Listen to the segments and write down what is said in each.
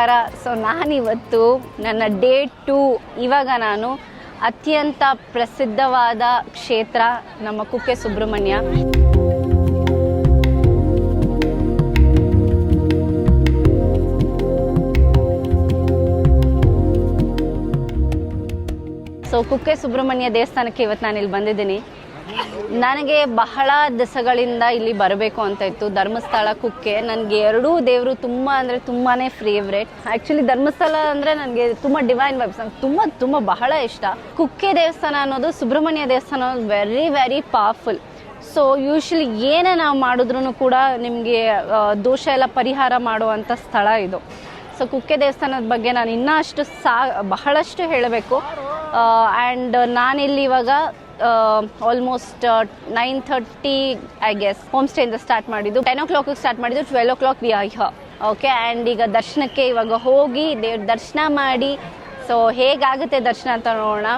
ನಮಸ್ಕಾರ. ಸೊ ನಾನಿವತ್ತು ನನ್ನ ಡೇ 2 ಇವಾಗ ನಾನು ಅತ್ಯಂತ ಪ್ರಸಿದ್ಧವಾದ ಕ್ಷೇತ್ರ ನಮ್ಮ ಕುಕ್ಕೆ ಸುಬ್ರಹ್ಮಣ್ಯ. ಸೊ ಕುಕ್ಕೆ ಸುಬ್ರಹ್ಮಣ್ಯ ದೇವಸ್ಥಾನಕ್ಕೆ ಇವತ್ತು ನಾನು ಇಲ್ಲಿ ಬಂದಿದ್ದೀನಿ. ನನಗೆ ಬಹಳ ದಿವಸಗಳಿಂದ ಇಲ್ಲಿ ಬರಬೇಕು ಅಂತ ಇತ್ತು. ಧರ್ಮಸ್ಥಳ, ಕುಕ್ಕೆ, ನನಗೆ ಎರಡೂ ದೇವರು ತುಂಬ ಅಂದರೆ ತುಂಬಾ ಫೇವ್ರೇಟ್. ಆ್ಯಕ್ಚುಲಿ ಧರ್ಮಸ್ಥಳ ಅಂದರೆ ನನಗೆ ತುಂಬ ಡಿವೈನ್ ವೈಬ್ಸ್, ನಂಗೆ ತುಂಬ ಬಹಳ ಇಷ್ಟ. ಕುಕ್ಕೆ ದೇವಸ್ಥಾನ ಅನ್ನೋದು, ಸುಬ್ರಹ್ಮಣ್ಯ ದೇವಸ್ಥಾನ ಅನ್ನೋದು very very powerful. So usually ಏನೇ ನಾವು ಮಾಡಿದ್ರೂ ಕೂಡ ನಿಮಗೆ ದೋಷ ಎಲ್ಲ ಪರಿಹಾರ ಮಾಡುವಂಥ ಸ್ಥಳ ಇದು. ಸೊ ಕುಕ್ಕೆ ದೇವಸ್ಥಾನದ ಬಗ್ಗೆ ನಾನು ಇನ್ನೂ ಅಷ್ಟು ಬಹಳಷ್ಟು ಹೇಳಬೇಕು. ಆ್ಯಂಡ್ ನಾನಿಲ್ಲಿ ಇವಾಗ ಆಲ್ಮೋಸ್ಟ್ 9:30 ಐ ಗೆಸ್ ಹೋಮ್ ಸ್ಟೇಯಿಂದ ಸ್ಟಾರ್ಟ್ ಮಾಡಿದ್ದು. 10 o'clock ಸ್ಟಾರ್ಟ್ ಮಾಡಿದ್ದು, 12 o'clock we are here. Okay, and ಈಗ ದರ್ಶನಕ್ಕೆ ಇವಾಗ ಹೋಗಿ ದೇವ್ರ ದರ್ಶನ ಮಾಡಿ, ಸೊ ಹೇಗಾಗುತ್ತೆ ದರ್ಶನ ಅಂತ ನೋಡೋಣ.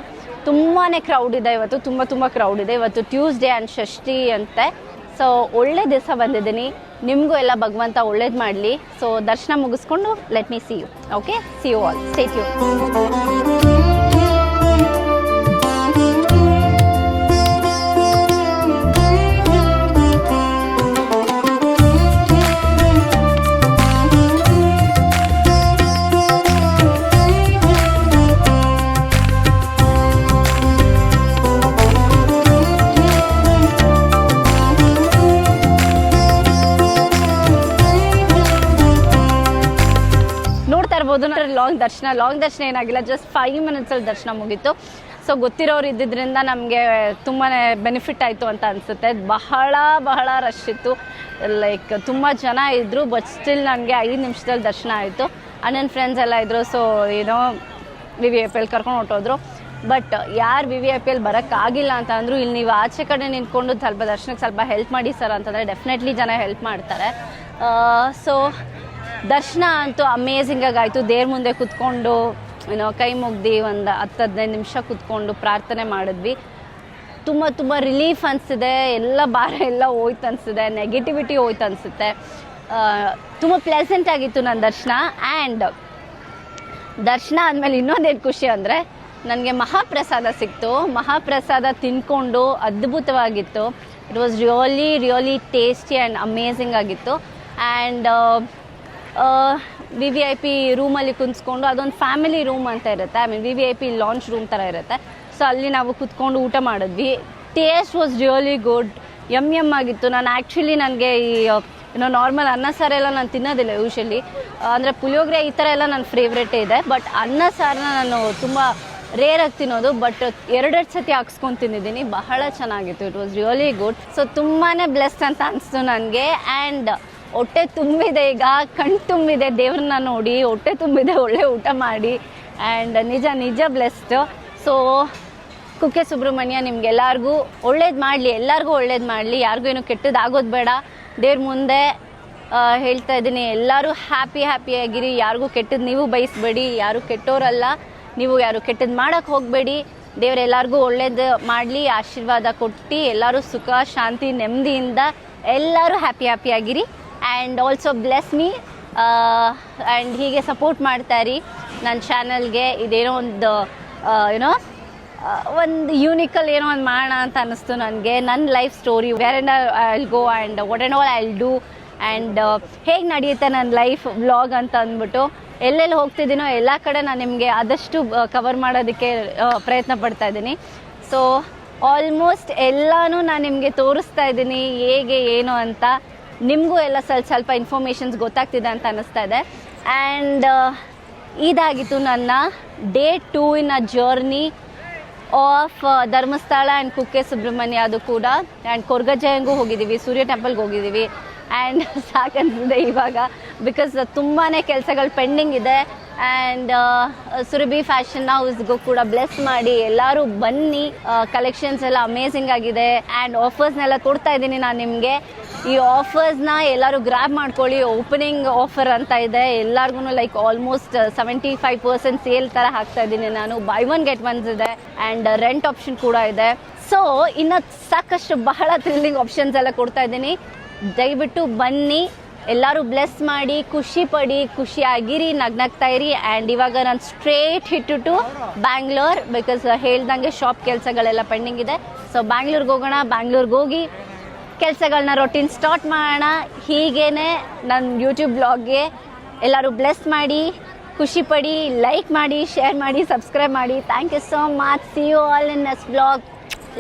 ತುಂಬಾ ಕ್ರೌಡ್ ಇದೆ ಇವತ್ತು, ತುಂಬ ಕ್ರೌಡ್ ಇದೆ ಇವತ್ತು. ಟ್ಯೂಸ್ಡೇ ಆ್ಯಂಡ್ ಷಷ್ಠಿ ಅಂತೆ. ಸೊ ಒಳ್ಳೆ ದಿವಸ ಬಂದಿದ್ದೀನಿ. ನಿಮಗೂ ಎಲ್ಲ ಭಗವಂತ ಒಳ್ಳೇದು ಮಾಡಲಿ. ಸೊ ದರ್ಶನ ಮುಗಿಸ್ಕೊಂಡು let me see you. Okay, see you all, stay tuned. Long ದರ್ಶನ ಏನಾಗಿಲ್ಲ, ಜಸ್ಟ್ 5 minutes ದರ್ಶನ ಮುಗೀತು. ಸೊ ಗೊತ್ತಿರೋರು ಇದ್ದಿದ್ದರಿಂದ ನಮಗೆ ತುಂಬಾ ಬೆನಿಫಿಟ್ ಆಯಿತು ಅಂತ ಅನಿಸುತ್ತೆ. ಬಹಳ ರಶ್ ಇತ್ತು, ಲೈಕ್ ತುಂಬ ಜನ ಇದ್ದರು. ಬಟ್ ಸ್ಟಿಲ್ ನನಗೆ 5 ನಿಮಿಷದಲ್ಲಿ ದರ್ಶನ ಆಯಿತು. ನನ್ನ ಫ್ರೆಂಡ್ಸ್ ಎಲ್ಲ ಇದ್ದರು. ಸೊ ಏನೋ VVIP ಕರ್ಕೊಂಡು ಹೊಟ್ಟೋದ್ರು. ಬಟ್ ಯಾರು VVIP ಬರೋಕ್ಕಾಗಿಲ್ಲ ಅಂತ ಅಂದರು, ಇಲ್ಲಿ ನೀವು ಆಚೆ ಕಡೆ ನಿಂತ್ಕೊಂಡು ಸ್ವಲ್ಪ ದರ್ಶನಕ್ಕೆ ಸ್ವಲ್ಪ ಹೆಲ್ಪ್ ಮಾಡಿ ಸರ್ ಅಂತಂದರೆ ಡೆಫಿನೆಟ್ಲಿ ಜನ ಹೆಲ್ಪ್ ಮಾಡ್ತಾರೆ. ಸೊ ದರ್ಶನ ಅಂತೂ ಅಮೇಝಿಂಗಾಗಿ ಆಯಿತು. ದೇವ್ರ ಮುಂದೆ ಕೂತ್ಕೊಂಡು ಏನೋ ಕೈ ಮುಗ್ದು ಒಂದು 10-15 ನಿಮಿಷ ಕೂತ್ಕೊಂಡು ಪ್ರಾರ್ಥನೆ ಮಾಡಿದ್ವಿ. ತುಂಬ ರಿಲೀಫ್ ಅನಿಸಿದೆ. ಎಲ್ಲ ಭಾರ ಎಲ್ಲ ಹೋಯ್ತು ಅನಿಸಿದೆ, ನೆಗೆಟಿವಿಟಿ ಹೋಯ್ತು ಅನಿಸುತ್ತೆ. ತುಂಬ ಪ್ಲೆಸೆಂಟ್ ಆಗಿತ್ತು ನನ್ನ ದರ್ಶನ. ಆ್ಯಂಡ್ ದರ್ಶನ ಆದಮೇಲೆ ಇನ್ನೊಂದೇನು ಖುಷಿ ಅಂದರೆ ನನಗೆ ಮಹಾಪ್ರಸಾದ ಸಿಕ್ತು. ಮಹಾಪ್ರಸಾದ ತಿನ್ಕೊಂಡು ಅದ್ಭುತವಾಗಿತ್ತು. It was really tasty and amazing ಆಗಿತ್ತು. ಆ್ಯಂಡ್ VVIP ರೂಮಲ್ಲಿ ಕುಂತ್ಕೊಂಡು, ಅದೊಂದು ಫ್ಯಾಮಿಲಿ ರೂಮ್ ಅಂತ ಇರುತ್ತೆ, VVIP ಲಾಂಚ್ ರೂಮ್ ಥರ ಇರುತ್ತೆ. ಸೊ ಅಲ್ಲಿ ನಾವು ಕುತ್ಕೊಂಡು ಊಟ ಮಾಡಿದ್ವಿ. Taste was really good, yum ಆಗಿತ್ತು. ನಾನು ಆ್ಯಕ್ಚುಲಿ ನನಗೆ ಈ ನಾರ್ಮಲ್ ಅನ್ನ ಸಾರೆಲ್ಲ ನಾನು ತಿನ್ನೋದಿಲ್ಲ ಯೂಶಲಿ. ಅಂದರೆ ಪುಳಿಯೋಗರೆ ಈ ಥರ ಎಲ್ಲ ನನ್ನ ಫೇವ್ರೇಟೇ ಇದೆ. ಬಟ್ ಅನ್ನ ಸಾರನ್ನ ನಾನು ತುಂಬ ರೇರಾಗಿ ತಿನ್ನೋದು. ಬಟ್ 2 ಸತಿ ಹಾಕ್ಸ್ಕೊಂಡು ತಿಂದಿದ್ದೀನಿ. ಬಹಳ ಚೆನ್ನಾಗಿತ್ತು. It was really good. So ತುಂಬಾ ಬ್ಲೆಸ್ಡ್ ಅಂತ ಅನಿಸ್ತು ನನಗೆ. ಆ್ಯಂಡ್ ಹೊಟ್ಟೆ ತುಂಬಿದೆ, ಈಗ ಕಣ್ಣು ತುಂಬಿದೆ ದೇವ್ರನ್ನ ನೋಡಿ, ಹೊಟ್ಟೆ ತುಂಬಿದೆ ಒಳ್ಳೆ ಊಟ ಮಾಡಿ. ಆ್ಯಂಡ್ ನಿಜ ಬ್ಲೆಸ್ಡ್. ಸೊ ಕುಕ್ಕೆ ಸುಬ್ರಹ್ಮಣ್ಯ ನಿಮ್ಗೆಲ್ಲರಿಗೂ ಒಳ್ಳೇದು ಮಾಡಲಿ, ಎಲ್ಲರಿಗೂ ಒಳ್ಳೇದು ಮಾಡಲಿ. ಯಾರಿಗೂ ಏನು ಕೆಟ್ಟದಾಗೋದು ಬೇಡ. ದೇವ್ರ ಮುಂದೆ ಹೇಳ್ತಾ ಇದ್ದೀನಿ, ಎಲ್ಲರೂ ಹ್ಯಾಪಿಯಾಗಿರಿ. ಯಾರಿಗೂ ಕೆಟ್ಟದ್ದು ನೀವು ಬಯಸಬೇಡಿ. ಯಾರು ಕೆಟ್ಟೋರಲ್ಲ, ನೀವು ಯಾರು ಕೆಟ್ಟದ್ದು ಮಾಡೋಕ್ಕೆ ಹೋಗಬೇಡಿ. ದೇವ್ರು ಎಲ್ಲರಿಗೂ ಒಳ್ಳೇದು ಮಾಡಲಿ, ಆಶೀರ್ವಾದ ಕೊಟ್ಟು ಎಲ್ಲರೂ ಸುಖ ಶಾಂತಿ ನೆಮ್ಮದಿಯಿಂದ ಎಲ್ಲರೂ ಹ್ಯಾಪಿಯಾಗಿರಿ. And also bless me. And ಹೀಗೆ ಸಪೋರ್ಟ್ ಮಾಡ್ತಾಯಿರಿ ನನ್ನ ಚಾನಲ್ಗೆ. ಇದೇನೋ ಒಂದು ಒಂದು ಯೂನಿಕಲ್ ಏನೋ ಒಂದು ಮಾಡೋಣ ಅಂತ ಅನ್ನಿಸ್ತು ನನಗೆ. ನನ್ನ life story, where and I will go and what and all I will do, and ಹೇಗೆ ನಡೆಯುತ್ತೆ ನನ್ನ ಲೈಫ್ ವ್ಲಾಗ್ ಅಂತ ಅಂದ್ಬಿಟ್ಟು ಎಲ್ಲೆಲ್ಲಿ ಹೋಗ್ತಿದ್ದೀನೋ ಎಲ್ಲ ಕಡೆ ನಾನು ನಿಮಗೆ ಆದಷ್ಟು ಕವರ್ ಮಾಡೋದಕ್ಕೆ ಪ್ರಯತ್ನ ಪಡ್ತಾ ಇದ್ದೀನಿ. ಸೊ ಆಲ್ಮೋಸ್ಟ್ ಎಲ್ಲನೂ ನಾನು ನಿಮಗೆ ತೋರಿಸ್ತಾ ಇದ್ದೀನಿ ಹೇಗೆ ಏನು ಅಂತ. ನಿಮಗೂ ಎಲ್ಲ ಸ್ವಲ್ಪ ಇನ್ಫಾರ್ಮೇಷನ್ಸ್ ಗೊತ್ತಾಗ್ತಿದೆ ಅಂತ ಅನ್ನಿಸ್ತಾ ಇದೆ. ಆ್ಯಂಡ್ ಇದಾಗಿತ್ತು ನನ್ನ day 2 in a journey of Dharmasthala and Kukke Subrahmanya. ಅದು ಕೂಡ. ಆ್ಯಂಡ್ ಕೊರ್ಗಜ್ಜಯಂಗೂ ಹೋಗಿದ್ದೀವಿ, ಸೂರ್ಯ ಟೆಂಪಲ್ಗೆ ಹೋಗಿದ್ದೀವಿ. ಆ್ಯಂಡ್ ಸಾಕನ್ನಿಸಿದೆ ಇವಾಗ, ಬಿಕಾಸ್ ತುಂಬಾ ಕೆಲಸಗಳು ಪೆಂಡಿಂಗ್ ಇದೆ. ಆ್ಯಂಡ್ ಸುರಭಿ ಫ್ಯಾಷನ್ ಹೌಸ್ಗೂ ಕೂಡ ಬ್ಲೆಸ್ ಮಾಡಿ ಎಲ್ಲರೂ ಬನ್ನಿ. ಕಲೆಕ್ಷನ್ಸ್ ಎಲ್ಲ ಅಮೇಝಿಂಗ್ ಆಗಿದೆ. ಆ್ಯಂಡ್ ಆಫರ್ಸ್ನೆಲ್ಲ ಕೊಡ್ತಾ ಇದ್ದೀನಿ ನಾನು ನಿಮಗೆ. ಈ ಆಫರ್ಸ್ನ ಎಲ್ಲರೂ ಗ್ರ್ಯಾಬ್ ಮಾಡ್ಕೊಳ್ಳಿ. ಓಪನಿಂಗ್ ಆಫರ್ ಅಂತ ಇದೆ ಎಲ್ಲರಿಗೂ, ಲೈಕ್ ಆಲ್ಮೋಸ್ಟ್ 75% ಸೇಲ್ ಥರ ಹಾಕ್ತಾ ಇದ್ದೀನಿ ನಾನು. ಬೈ 1 get 1 ಇದೆ. ಆ್ಯಂಡ್ ರೆಂಟ್ ಆಪ್ಷನ್ ಕೂಡ ಇದೆ. ಸೊ ಇನ್ನು ಸಾಕಷ್ಟು ಬಹಳ ಥ್ರಿಲ್ಲಿಂಗ್ ಆಪ್ಷನ್ಸ್ ಎಲ್ಲ ಕೊಡ್ತಾ ಇದ್ದೀನಿ. ದಯವಿಟ್ಟು ಬನ್ನಿ. ಎಲ್ಲರೂ ಬ್ಲೆಸ್ ಮಾಡಿ, ಖುಷಿ ಪಡಿ, ಖುಷಿಯಾಗಿರಿ, ನಗ್ನಗ್ತಾ ಇರಿ. ಆ್ಯಂಡ್ ಇವಾಗ ನಾನು ಸ್ಟ್ರೇಟ್ ಹಿಟ್ಟು ಟು ಬ್ಯಾಂಗ್ಳೂರ್, ಬಿಕಾಸ್ ಹೇಳ್ದಂಗೆ ಶಾಪ್ ಕೆಲಸಗಳೆಲ್ಲ ಪೆಂಡಿಂಗ್ ಇದೆ. ಸೊ ಬ್ಯಾಂಗ್ಳೂರ್ಗೆ ಹೋಗೋಣ, ಬ್ಯಾಂಗ್ಳೂರ್ಗೆ ಹೋಗಿ ಕೆಲಸಗಳನ್ನ ರೊಟೀನ್ ಸ್ಟಾರ್ಟ್ ಮಾಡೋಣ. ಹೀಗೇನೆ ನನ್ನ ಯೂಟ್ಯೂಬ್ ಬ್ಲಾಗ್ಗೆ ಎಲ್ಲರೂ ಬ್ಲೆಸ್ ಮಾಡಿ, ಖುಷಿ ಪಡಿ, ಲೈಕ್ ಮಾಡಿ, ಶೇರ್ ಮಾಡಿ, ಸಬ್ಸ್ಕ್ರೈಬ್ ಮಾಡಿ. Thank you so much. See you all in next blog.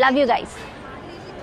Love you guys.